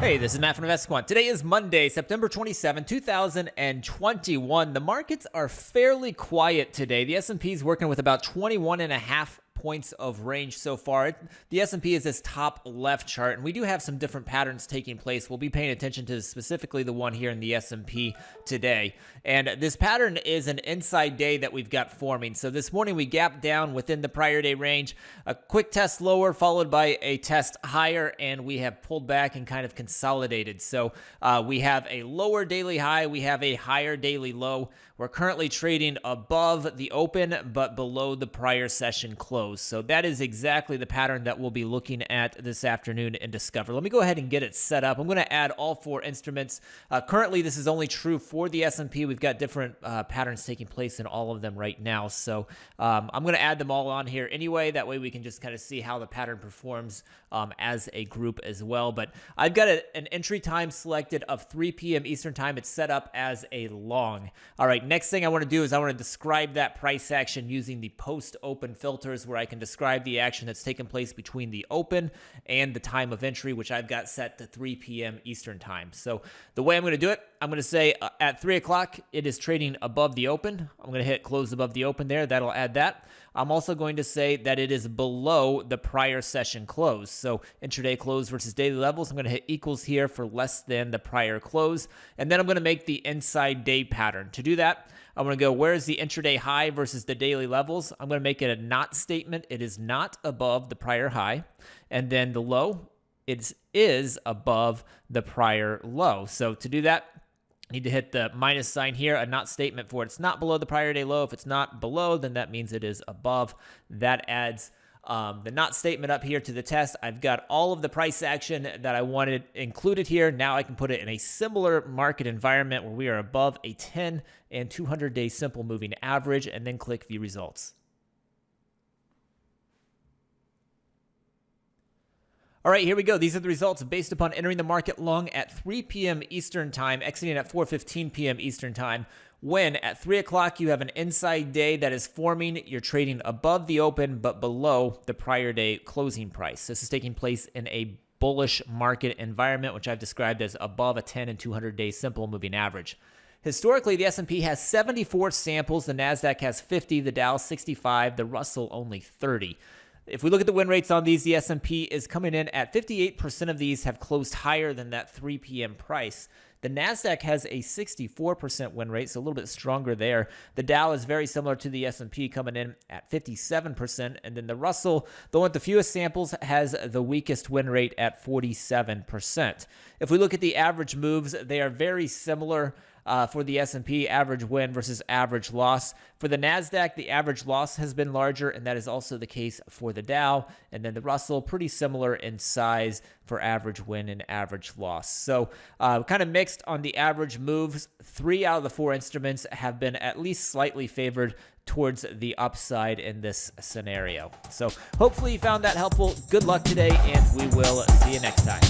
Hey, this is Matt from InvestiQuant. Today is Monday, September 27, 2021. The markets are fairly quiet today. The S&P is working with about 21.5 points of range so far. The S&P is this top left chart, and we do have some different patterns taking place. We'll be paying attention to specifically the one here in the S&P today. And this pattern is an inside day that we've got forming. So this morning we gapped down within the prior day range, a quick test lower followed by a test higher, and we have pulled back and kind of consolidated. So we have a lower daily high, we have a higher daily low. We're currently trading above the open but below the prior session close. So that is exactly the pattern that we'll be looking at this afternoon in Discover. Let me go ahead and get it set up. I'm going to add all four instruments. Currently, this is only true for the S&P. We've got different patterns taking place in all of them right now. So I'm going to add them all on here anyway. That way we can just kind of see how the pattern performs as a group as well. But I've got an entry time selected of 3 p.m. Eastern time. It's set up as a long. All right, next thing I want to do is I want to describe that price action using the post-open filters, where I can describe the action that's taken place between the open and the time of entry, which I've got set to 3 p.m. Eastern time. So the way I'm going to do it, I'm going to say at 3 o'clock, it is trading above the open. I'm going to hit close above the open there. That'll add that. I'm also going to say that it is below the prior session close. So intraday close versus daily levels, I'm going to hit equals here for less than the prior close. And then I'm going to make the inside day pattern. To do that, I'm going to go, where's the intraday high versus the daily levels? I'm going to make it a not statement. It is not above the prior high. And then the low, it is above the prior low. So to do that, need to hit the minus sign here, a not statement for it. It's not below the prior day low. If it's not below, then that means it is above. That adds the not statement up here to the test. I've got all of the price action that I wanted included here. Now I can put it in a similar market environment where we are above a 10 and 200-day simple moving average, and then click View Results. All right, here we go. These are the results based upon entering the market long at 3 p.m. Eastern time, exiting at 4:15 p.m. Eastern time. When at 3 o'clock you have an inside day that is forming, you're trading above the open but below the prior day closing price. This is taking place in a bullish market environment, which I've described as above a 10 and 200-day simple moving average. Historically, the S&P has 74 samples, the NASDAQ has 50, the Dow 65, the Russell only 30. If we look at the win rates on these, the S&P is coming in at 58% of these have closed higher than that 3 p.m. price. The NASDAQ has a 64% win rate, so a little bit stronger there. The Dow is very similar to the S&P, coming in at 57%. And then the Russell, the one with the fewest samples, has the weakest win rate at 47%. If we look at the average moves, they are very similar. For the S&P, average win versus average loss. For the NASDAQ, the average loss has been larger, and that is also the case for the Dow. And then the Russell, pretty similar in size for average win and average loss. So kind of mixed on the average moves. 3 out of the 4 instruments have been at least slightly favored towards the upside in this scenario. So hopefully you found that helpful. Good luck today, and we will see you next time.